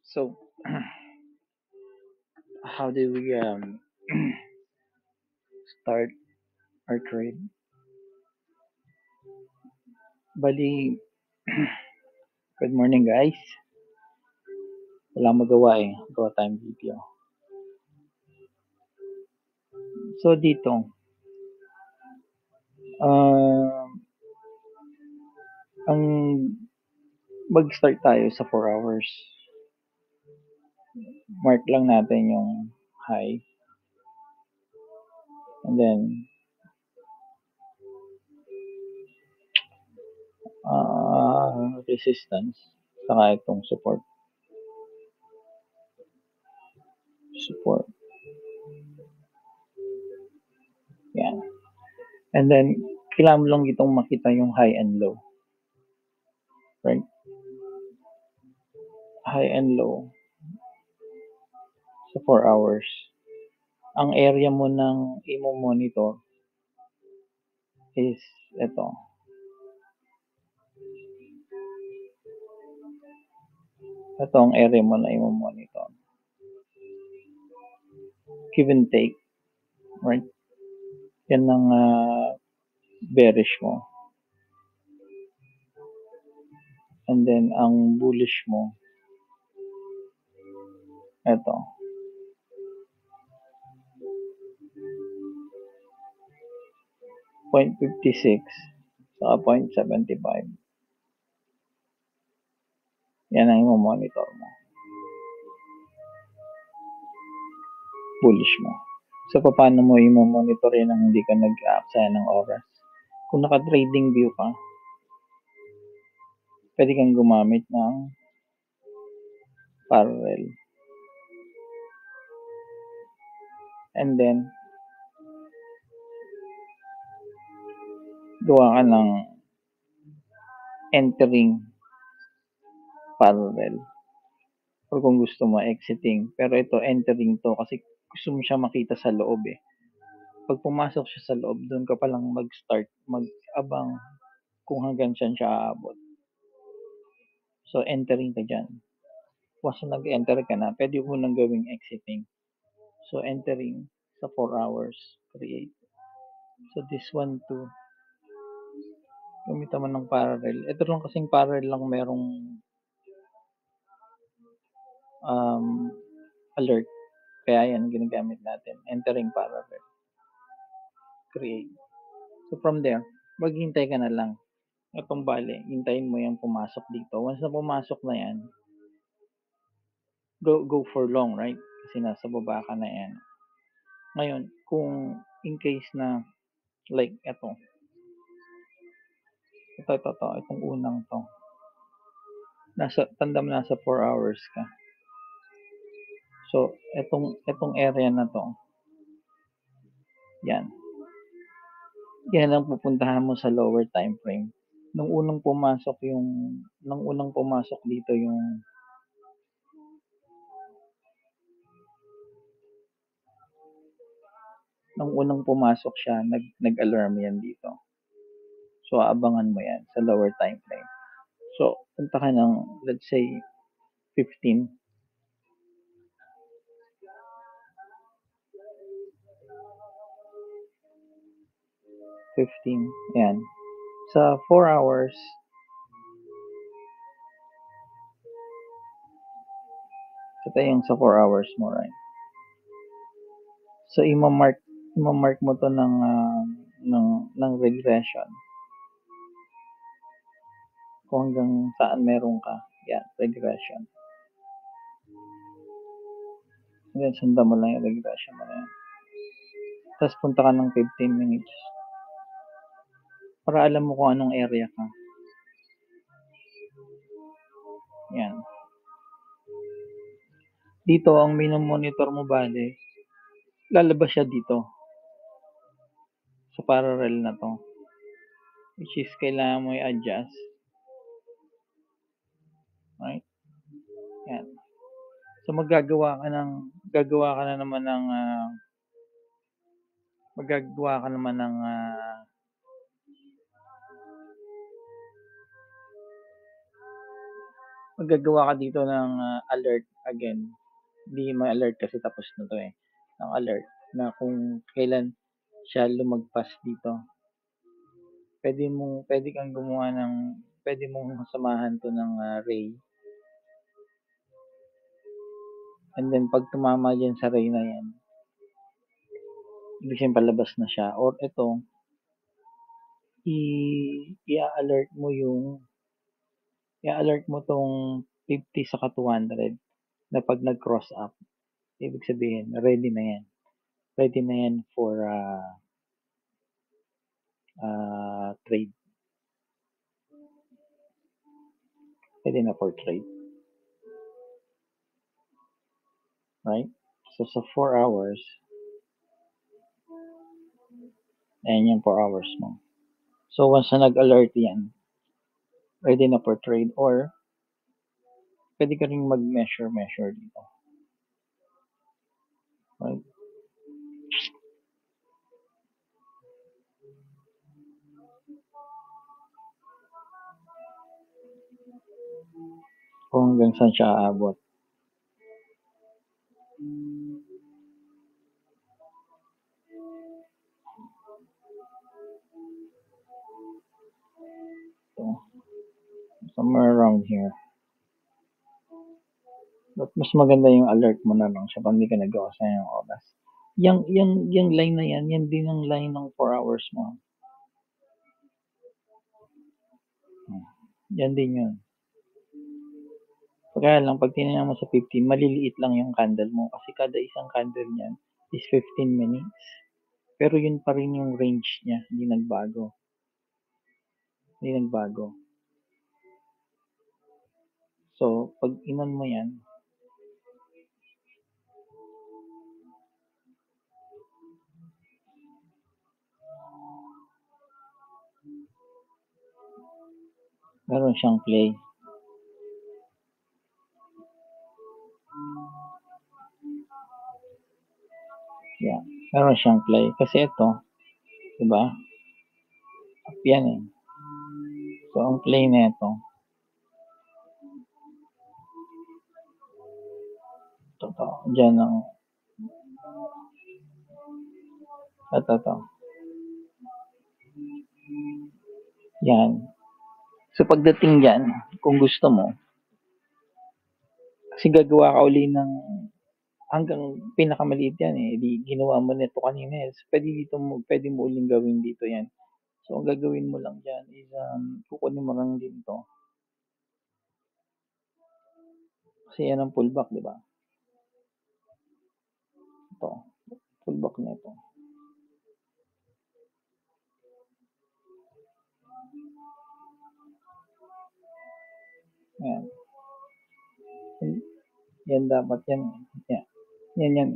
So, how do we start our trade? Bali, good morning guys. Walang magawa eh. Gawa tayong video. So dito, uh, ang mag-start tayo sa 4 hours. Mark lang natin yung high. And then, resistance. Saka itong support. Support. Yan. And then, kailangan mo lang itong makita yung high and low. Right? High and low. Sa 4 hours. Ang area mo ng i-monitor is ito. Ito ang area mo na i-monitor. Give and take. Right? Yan ang bearish mo. And then, ang bullish mo, ito. .56 saka .75. Yan ang i-monitor mo. Bullish mo. So, paano mo i-monitor yan nang hindi ka nag-aaksaya ng oras? Kung naka-trading view ka, pwede kang gumamit ng parallel. And then, gawa ka ng entering parallel. Or kung gusto mo, exiting. Pero ito, entering to kasi gusto mo siya makita sa loob eh. Pag pumasok siya sa loob, doon ka palang mag-start, mag-abang kung hanggang saan siya aabot. So, entering ka dyan. Once nag-enter ka na, pwede mo nang gawing exiting. So, entering sa 4 hours, create. So, this one too. Gamitan mo ng parallel. Ito lang kasing parallel lang merong alert. Kaya yan, ginagamit natin. Entering parallel. Create. So, from there, maghintay ka na lang. Itong bale, hintayin mo yung pumasok dito. Once na pumasok na yan, go for long, right? Kasi nasa baba ka na yan. Ngayon, kung in case na, like, ito, itong unang to. Tanda mo nasa 4 hours ka. So, itong area na to, yan. Yan ang pupuntahan mo sa lower time frame. Nung unang pumasok dito yung nung unang pumasok siya, nag-alarm yan dito. So, aabangan mo yan sa lower time frame. So, punta ka ng, let's say, 15. 15. Ayan. Sa 4 hours, ito yung sa 4 hours mo, right? So, ima-mark mo to ng regression. Kung hanggang saan meron ka. Yan, regression. And then, sundan mo lang yung regression mo na yan. Tapos, punta ka ng 15 minutes. Para alam mo kung anong area ka. Yan. Dito, ang minomonitor mo bale, lalabas siya dito. Sa parallel na to. Which is, kailangan mo i-adjust. Right? Yan. So, magagawa ka na naman ng Maggagawa ka dito ng alert again. Hindi ma-alert kasi tapos na to eh. Ng alert na kung kailan siya lumagpas dito. Pwede kang gumawa ng, pwede mong samahan to ng ray. And then pag tumama dyan sa ray na yan, ibig sabihin palabas na siya. Or ito, i-alert mo i-alert mo tong 50 saka 200 na pag nag-cross up, ibig sabihin, ready na yan. Ready na yan for trade. Ready na for trade. Right? So, sa 4 hours, ayan yung 4 hours mo. So, once na nag-alert yan, ready na for trade or pwede ka rin mag-measure dito. Right? Kung hanggang saan siya aabot. So, somewhere around here. But mas maganda yung alert mo na lang siya pag hindi ka nagawa sa yung oras. Yung line na yan din ang line ng 4 hours mo. Yan din yun. Kaya lang, pag tinignan mo sa 15, maliliit lang yung candle mo kasi kada isang candle niyan is 15 minutes. Pero yun pa rin yung range niya, hindi nagbago. So, pag inon mo yan, meron siyang play. Yeah, meron siyang play. Kasi ito, diba? Up yan eh. So, ang play na ito, dyan ang, ito. Yan. So, pagdating dyan, kung gusto mo, kasi gagawa ka uli ng hanggang pinakamaliit yan eh. Di ginawa mo nito kanina eh. So, pwede mo uling gawin dito yan. So, ang gagawin mo lang dyan is, kukunin mo lang din to. Kasi yan ang pullback, di ba? Ito. Pullback na ito. Ayan. Yan dapat yan. Yan.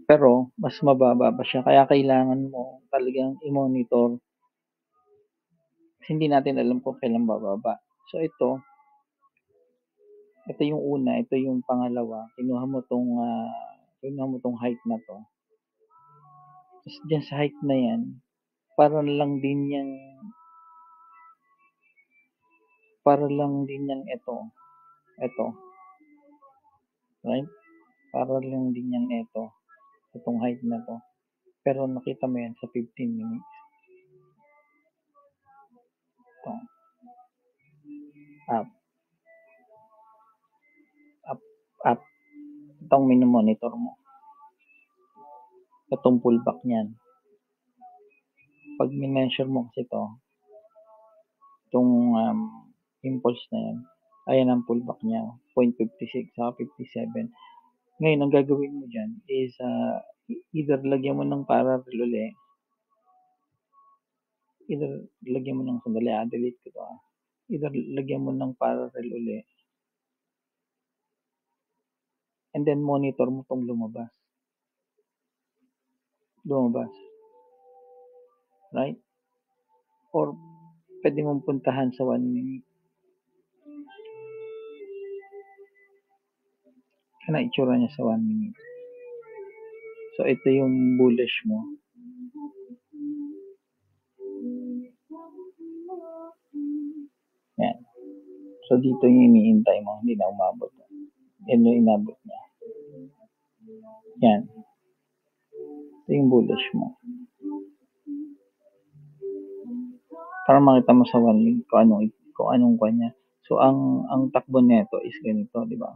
Pero, mas mababa pa siya. Kaya kailangan mo talagang i-monitor. Kasi hindi natin alam kung kailan bababa. So, ito yung una, ito yung pangalawa. Kinuha mo tong height na to. Tapos dyan sa height na yan, para lang din yan ito. Right? Para lang din yan ito. Itong height na to. Pero nakita mo yan sa 15 minutes. Ito. Up. Itong minomonitor mo. Itong pullback niyan. Pag mineasure mo kasi itong impulse na yan, ayan ang pullback niya. 0.56 sa 57. Ngayon, ang gagawin mo dyan is either lagyan mo ng parallel uli. Delete ko to. Either lagyan mo ng parallel uli. And then monitor mo tong lumabas. Right? Or pwede mong puntahan sa 1 minute. Ano itsura niya sa 1 minute? So, ito yung bullish mo. So, dito yung iniintay mo, hindi na umabot. Yan yung inabot niya. Yan. Ito yung bullish mo. Para makita mo sa 1 minute kung anong kanya. So, ang takbo nito is ganito, di ba?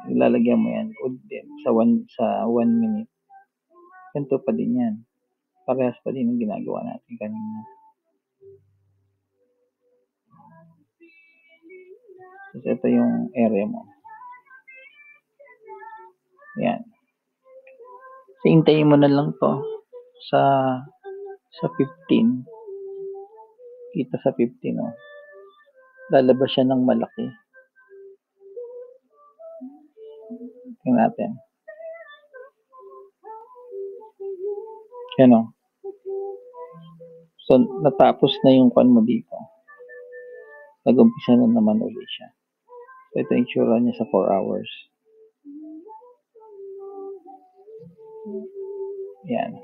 Ilalagyan mo yan din sa 1 minute. Ganito pa din yan. Parehas pa din ang ginagawa natin kanina. So, ito yung area mo. Yan. So, hintayin mo na lang to sa 15. Kita sa 15, oh. Lalabas siya ng malaki. Tingnan natin. Yan, oh. So, natapos na yung kwan mo dito. Nag-umpisa na naman ulit siya. So, ito yung tsura niya sa 4 hours. Yan.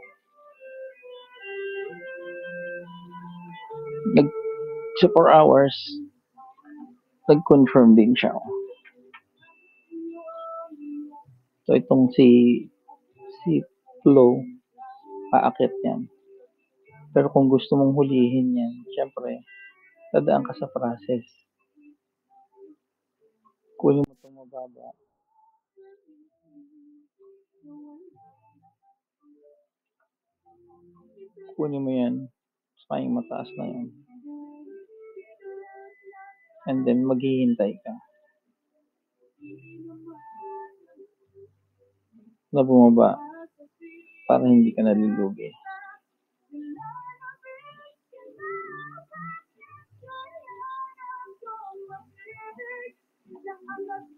Sa 4 hours, nag-confirm din siya. So, itong si flow, paakit yan. Pero kung gusto mong hulihin yan, syempre, dadaan ka sa process. Kunin mo itong mababa. Kunin mo yan. Sa yung mataas na yan. And then, maghihintay ka. Na bumaba para hindi ka nalulugi.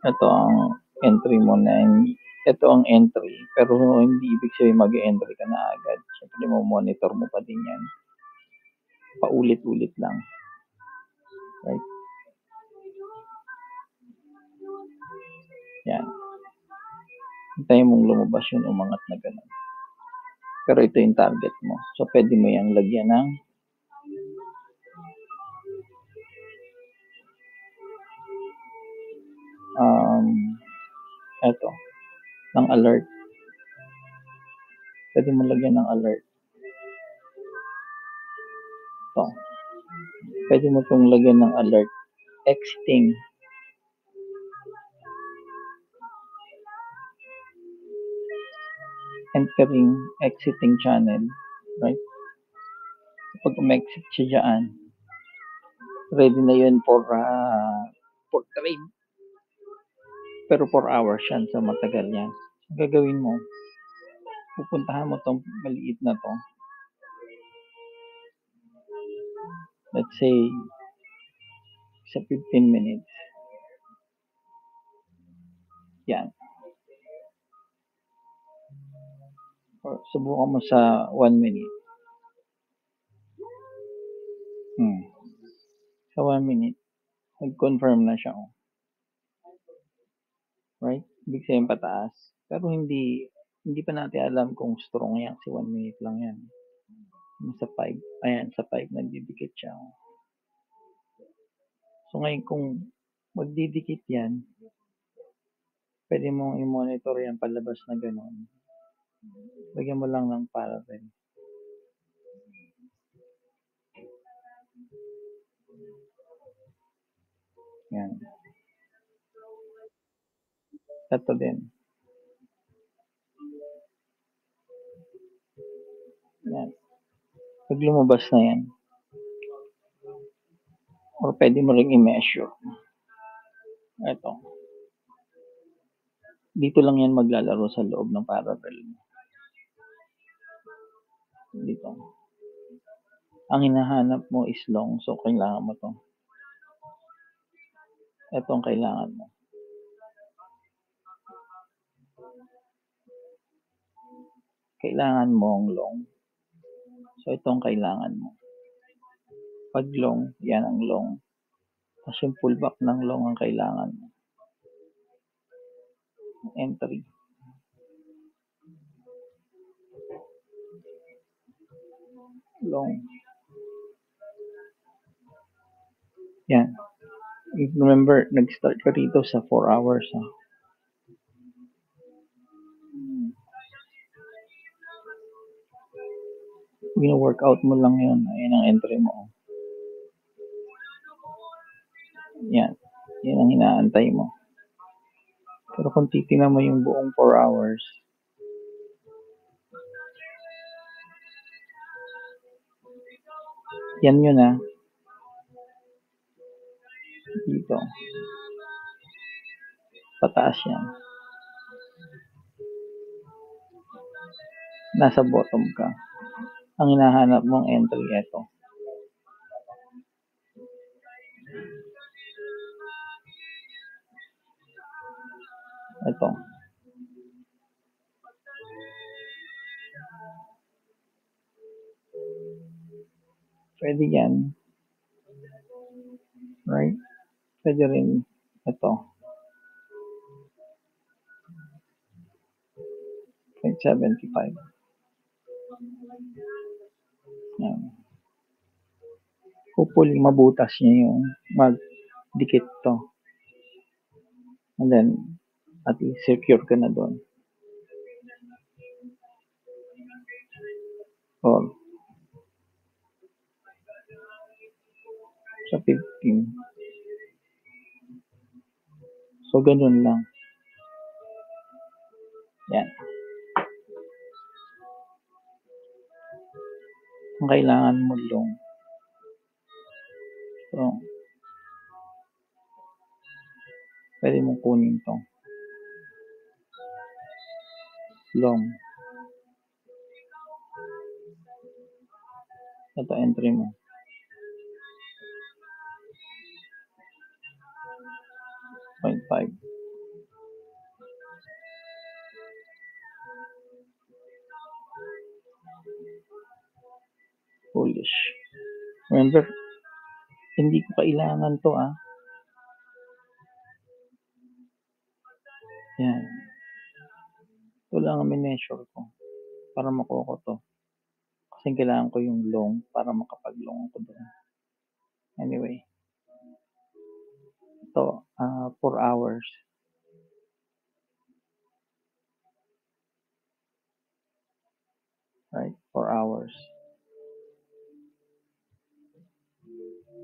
Ito ang entry mo na ito ang entry, pero hindi ibig sabihin mag-entry ka na agad. Siyempre mo monitor mo pa din yan. Paulit-ulit lang. Right? Yan. Hintayin mong lumabas yun, umangat na gano'n. Pero ito yung target mo. So, pwede mo yung lagyan ng ito, ng alert. Pwede mo lagyan ng alert. Ito. Pwede mo itong lagyan ng alert. Exiting. Entering, exiting channel. Right? Pag umexit siya dyan, ready na yun for trade. Pero 4 hours yan, so matagal yan. Ang gagawin mo, pupuntahan mo tong maliit na to. Let's say, sa 15 minutes. Yan. Or subukan mo sa 1 minute. Sa 1 minute, nag-confirm na siya. Right? Ibig sabihin pataas. Pero hindi pa natin alam kung strong yan. Kasi 1 minute lang yan. Sa 5. Ayan, sa 5 nagdidikit siya. So ngayon kung magdidikit yan, pwede mong i-monitor yan palabas na gano'n. Lagyan mo lang ng parallel. Yan. Ito din. Yan. Pag lumabas na yan, or pwede mo ring i-measure. Ito. Dito lang yan maglalaro sa loob ng parallel. Dito. Ang hinahanap mo is long, so kailangan mo to. Ito ang kailangan mo. Kailangan mo ang long. So ito ang kailangan mo. Pag long, yan ang long. Tapos yung pullback ng long ang kailangan mo. Entry. Long. Yan. Remember, nag-start ka rito sa 4 hours. Ha? Wino-workout mo lang yun. Ayan ang entry mo. Yan. Yan ang inaantay mo. Pero kung titingnan mo yung buong 4 hours, yan yun ha. Dito. Pataas yan. Nasa bottom ka. Ang hinahanap mong entry, ito. Ito. Pwede yan. Right? Pwede rin ito. 0.75. Yan. Hopefully, mabutas niya yung magdikit to. And then, at least secure ka na doon. Or, sa 15. So, ganun lang. Yan. Ang kailangan mo long. So, pwede mong kunin to. Long. Ito entry mo. 0.5. Foolish. Remember, hindi ko kailangan to Yan. Ito lang ang measure ko para makuha ko to. Kasi kailangan ko yung long para makapag-long ako doon. Anyway. Ito, 4 hours. Right? 4 hours.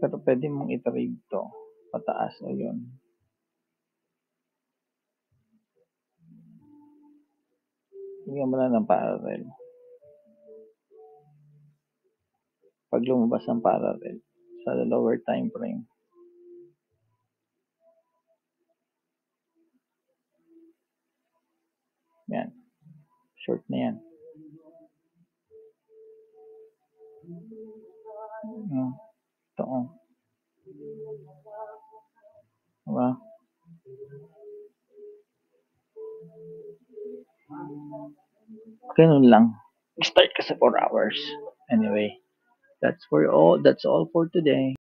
Pero pwede mong i-trade to. Pataas o yun. Bigyan mo lang ng parallel. Pag lumabas ang parallel sa lower time frame. Yan. Short na yan. Ito Diba? Ganun lang. Start ka sa 4 hours. Anyway, that's all for today.